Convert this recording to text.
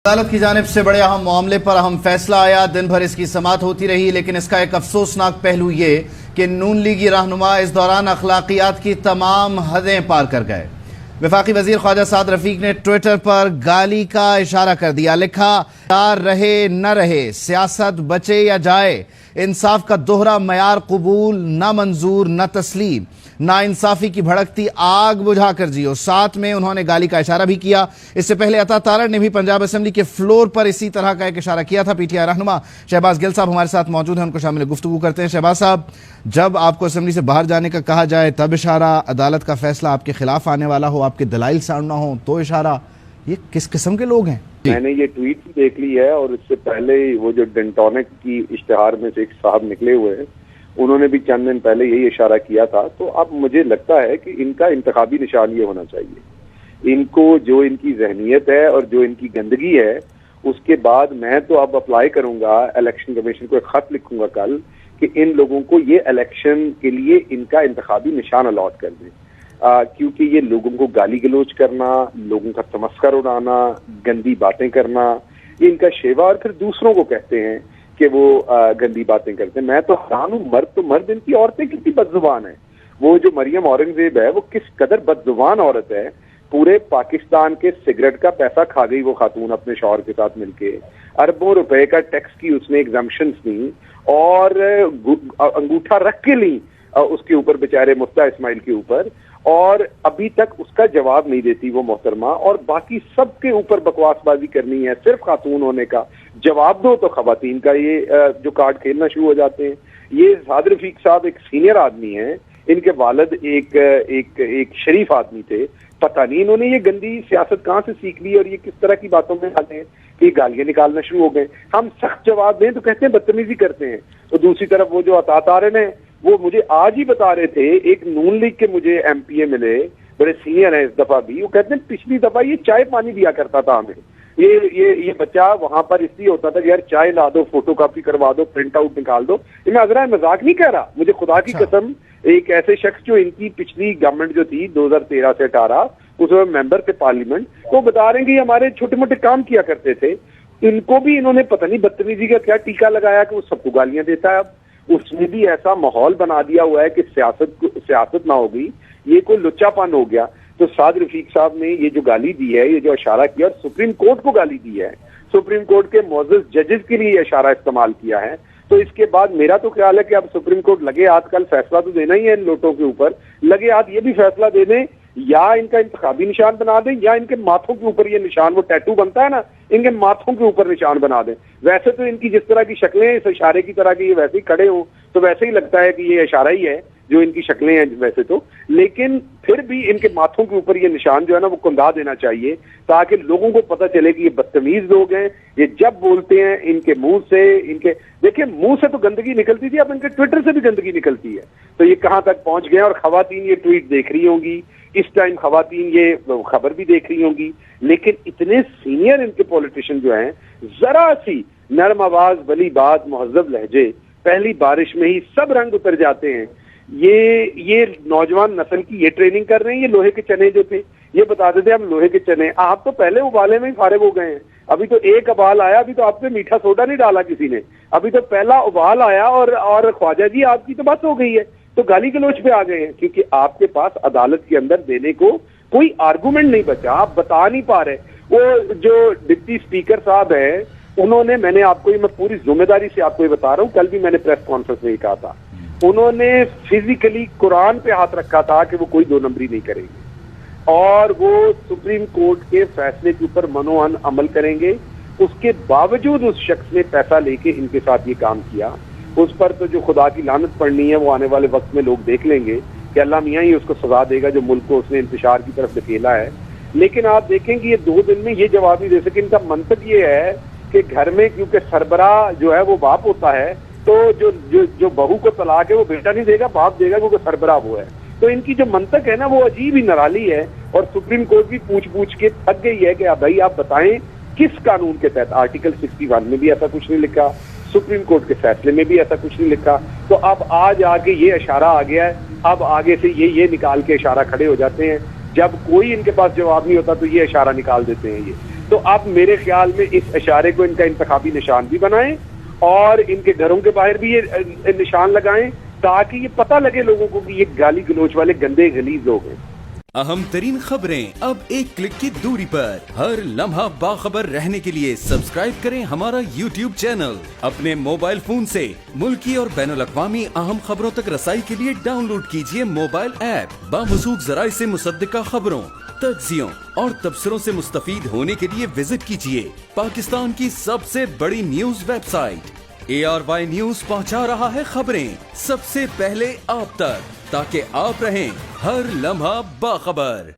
عدالت کی جانب سے بڑے اہم معاملے پر اہم فیصلہ آیا. دن بھر اس کی سماعت ہوتی رہی، لیکن اس کا ایک افسوسناک پہلو یہ کہ نون لیگی رہنما اس دوران اخلاقیات کی تمام حدیں پار کر گئے. وفاقی وزیر خواجہ سعد رفیق نے ٹویٹر پر گالی کا اشارہ کر دیا. لکھا، یار رہے نہ رہے، سیاست بچے یا جائے، انصاف کا دوہرا معیار قبول نہ منظور نہ تسلیم، نا انصافی کی بھڑکتی آگ بجھا کر جیو. ساتھ میں انہوں نے گالی کا اشارہ بھی کیا. اس سے پہلے عطا تارڑ نے بھی پنجاب اسمبلی کے فلور پر اسی طرح کا ایک اشارہ کیا تھا. پی ٹی آئی رہنما شہباز گل صاحب ہمارے ساتھ موجود ہیں، ان کو شامل گفتگو کرتے ہیں. شہباز صاحب، جب آپ کو اسمبلی سے باہر جانے کا کہا جائے تب اشارہ، عدالت کا فیصلہ آپ کے خلاف آنے والا ہو، آپ کے دلائل ساؤنڈ نہ ہو تو اشارہ، یہ کس قسم کے لوگ ہیں؟ میں نے یہ ٹویٹ دیکھ لی ہے، اور اس سے پہلے وہ جو ڈنٹونک کی اشتہار میں سے ایک صاحب نکلے ہوئے ہیں، انہوں نے بھی چند دن پہلے یہی اشارہ کیا تھا. تو اب مجھے لگتا ہے کہ ان کا انتخابی نشان یہ ہونا چاہیے. ان کو جو ان کی ذہنیت ہے اور جو ان کی گندگی ہے، اس کے بعد میں تو اب اپلائی کروں گا الیکشن کمیشن کو، ایک خط لکھوں گا کل کہ ان لوگوں کو یہ الیکشن کے لیے ان کا انتخابی نشان الاٹ کر دیں. کیونکہ یہ لوگوں کو گالی گلوچ کرنا، لوگوں کا تمسخر اڑانا، گندی باتیں کرنا، یہ ان کا شیوا، اور پھر دوسروں کو کہتے ہیں کہ وہ گندی باتیں کرتے ہیں. میں تو حیران ہوں، مرد تو مرد، ان کی عورتیں کتنی بدزبان ہیں. وہ جو مریم اورنگزیب ہے، وہ کس قدر بدزبان عورت ہے. پورے پاکستان کے سگریٹ کا پیسہ کھا گئی وہ خاتون اپنے شوہر کے ساتھ مل کے. اربوں روپے کا ٹیکس کی اس نے ایگزمپشنز لی، اور انگوٹھا رکھ کے لی اس کے اوپر، بیچارے مفتہ اسماعیل کے اوپر، اور ابھی تک اس کا جواب نہیں دیتی وہ محترمہ. اور باقی سب کے اوپر بکواس بازی کرنی ہے، صرف خاتون ہونے کا جواب دو تو خواتین کا یہ جو کارڈ کھیلنا شروع ہو جاتے ہیں. یہ سعد رفیق صاحب ایک سینئر آدمی ہیں، ان کے والد ایک شریف آدمی تھے. پتہ نہیں انہوں نے یہ گندی سیاست کہاں سے سیکھ لی، اور یہ کس طرح کی باتوں میں آتے ہیں کہ گالیاں نکالنا شروع ہو گئے. ہم سخت جواب دیں تو کہتے ہیں بدتمیزی کرتے ہیں. تو دوسری طرف وہ جو عطا تارڑ ہیں، وہ مجھے آج ہی بتا رہے تھے، ایک نون لیگ کے مجھے ایم پی اے ملے، بڑے سینئر ہیں اس دفعہ بھی، وہ کہتے ہیں پچھلی دفعہ یہ چائے پانی دیا کرتا تھا ہمیں. یہ بچہ وہاں پر اس لیے ہوتا تھا کہ یار چائے لا دو، فوٹو کاپی کروا دو، پرنٹ آؤٹ نکال دو. یہ میں عذرا مذاق نہیں کہہ رہا، مجھے خدا کی قسم ایک ایسے شخص جو ان کی پچھلی گورنمنٹ جو تھی 2013 سے 18 اس میں ممبر تھے پارلیمنٹ، وہ بتا رہے ہیں کہ ہمارے چھوٹے موٹے کام کیا کرتے تھے. ان کو بھی انہوں نے پتہ نہیں بدتمیزی کا کیا ٹیکا لگایا کہ وہ سب کو گالیاں دیتا ہے. اب اس نے بھی ایسا ماحول بنا دیا ہوا ہے کہ سیاست نہ ہوگی، یہ کوئی لچا پن ہو گیا. تو سعد رفیق صاحب نے یہ جو گالی دی ہے، یہ جو اشارہ کیا، اور سپریم کورٹ کو گالی دی ہے، سپریم کورٹ کے معزز ججز کے لیے یہ اشارہ استعمال کیا ہے. تو اس کے بعد میرا تو خیال ہے کہ اب سپریم کورٹ لگے ہاتھ کل فیصلہ تو دینا ہی ہے ان لوٹوں کے اوپر، لگے ہاتھ یہ بھی فیصلہ دے دیں، یا ان کا انتخابی نشان بنا دیں، یا ان کے ماتھوں کے اوپر یہ نشان، وہ ٹیٹو بنتا ہے نا، ان کے ماتھوں کے اوپر نشان بنا دیں. ویسے تو ان کی جس طرح کی شکلیں اس اشارے کی طرح کی، یہ ویسے ہی کھڑے ہوں تو ویسے ہی لگتا ہے کہ یہ اشارہ ہی ہے جو ان کی شکلیں ہیں ویسے تو، لیکن پھر بھی ان کے ماتھوں کے اوپر یہ نشان جو ہے نا وہ کندھا دینا چاہیے، تاکہ لوگوں کو پتہ چلے کہ یہ بدتمیز لوگ ہیں. یہ جب بولتے ہیں ان کے منہ سے، ان کے دیکھیں منہ سے تو گندگی نکلتی تھی، اب ان کے ٹویٹر سے بھی گندگی نکلتی ہے. تو یہ کہاں تک پہنچ گئے. اور خواتین یہ ٹویٹ دیکھ رہی ہوں گی اس ٹائم، خواتین یہ خبر بھی دیکھ رہی ہوں گی. لیکن اتنے سینئر ان کے پولیٹیشین جو ہیں، ذرا سی نرم آواز، بلی بات، مہذب لہجے، پہلی بارش میں ہی سب رنگ اتر جاتے ہیں. یہ نوجوان نسل کی یہ ٹریننگ کر رہے ہیں. یہ لوہے کے چنے جو تھے، یہ بتاتے تھے ہم لوہے کے چنے، آپ تو پہلے ابالے میں ہی فارغ ہو گئے ہیں. ابھی تو ایک ابال آیا، ابھی تو آپ نے میٹھا سوڈا نہیں ڈالا کسی نے، ابھی تو پہلا ابال آیا اور خواجہ جی آپ کی تو بس ہو گئی ہے. تو گالی گلوچ پہ آ گئے ہیں، کیونکہ آپ کے پاس عدالت کے اندر دینے کو کوئی آرگومنٹ نہیں بچا، آپ بتا نہیں پا رہے. وہ جو ڈپٹی اسپیکر صاحب ہیں، انہوں نے، میں نے آپ کو، میں پوری ذمہ داری سے آپ کو یہ بتا رہا ہوں، کل بھی میں نے پریس کانفرنس میں یہ کہا تھا، انہوں نے فزیکلی قرآن پہ ہاتھ رکھا تھا کہ وہ کوئی 2 نمبری نہیں کریں گے، اور وہ سپریم کورٹ کے فیصلے کے اوپر منوعن عمل کریں گے. اس کے باوجود اس شخص نے پیسہ لے کے ان کے ساتھ یہ کام کیا. اس پر تو جو خدا کی لعنت پڑنی ہے وہ آنے والے وقت میں لوگ دیکھ لیں گے کہ اللہ میاں ہی اس کو سزا دے گا جو ملک کو اس نے انتشار کی طرف دھکیلا ہے. لیکن آپ دیکھیں کہ یہ 2 دن میں یہ جواب نہیں دے سکے. ان کا منطق یہ ہے کہ گھر میں کیونکہ سربراہ جو ہے وہ باپ ہوتا ہے، تو جو بہو کو طلاق ہے وہ بیٹا نہیں دے گا، باپ دے گا، کیونکہ سربراہ وہ ہے. تو ان کی جو منطق ہے نا وہ عجیب ہی نرالی ہے. اور سپریم کورٹ بھی پوچھ کے تھک گئی ہے کہ بھائی آپ بتائیں کس قانون کے تحت. آرٹیکل 61 میں بھی ایسا کچھ نہیں لکھا، سپریم کورٹ کے فیصلے میں بھی ایسا کچھ نہیں لکھا. تو اب آج آگے یہ اشارہ آ گیا ہے، اب آگے سے یہ نکال کے اشارہ کھڑے ہو جاتے ہیں. جب کوئی ان کے پاس جواب نہیں ہوتا تو یہ اشارہ نکال دیتے ہیں. یہ تو آپ میرے خیال میں اس اشارے کو ان کا انتخابی نشان بھی بنائیں اور ان کے گھروں کے باہر بھی یہ نشان لگائیں تاکہ یہ پتہ لگے لوگوں کو کہ یہ گالی گلوچ والے گندے غلیظ لوگ ہیں۔ اہم ترین خبریں اب ایک کلک کی دوری پر، ہر لمحہ باخبر رہنے کے لیے سبسکرائب کریں ہمارا YouTube چینل۔ اپنے موبائل فون سے ملکی اور بین الاقوامی اہم خبروں تک رسائی کے لیے ڈاؤن لوڈ کیجیے موبائل ایپ۔ باموثوق ذرائع سے مصدقہ خبروں، تجزیوں اور تبصروں سے مستفید ہونے کے لیے وزٹ کیجیے پاکستان کی سب سے بڑی news web site. ARY news پہنچا رہا ہے خبریں سب سے پہلے آپ تک، تاکہ آپ رہیں ہر لمحہ باخبر۔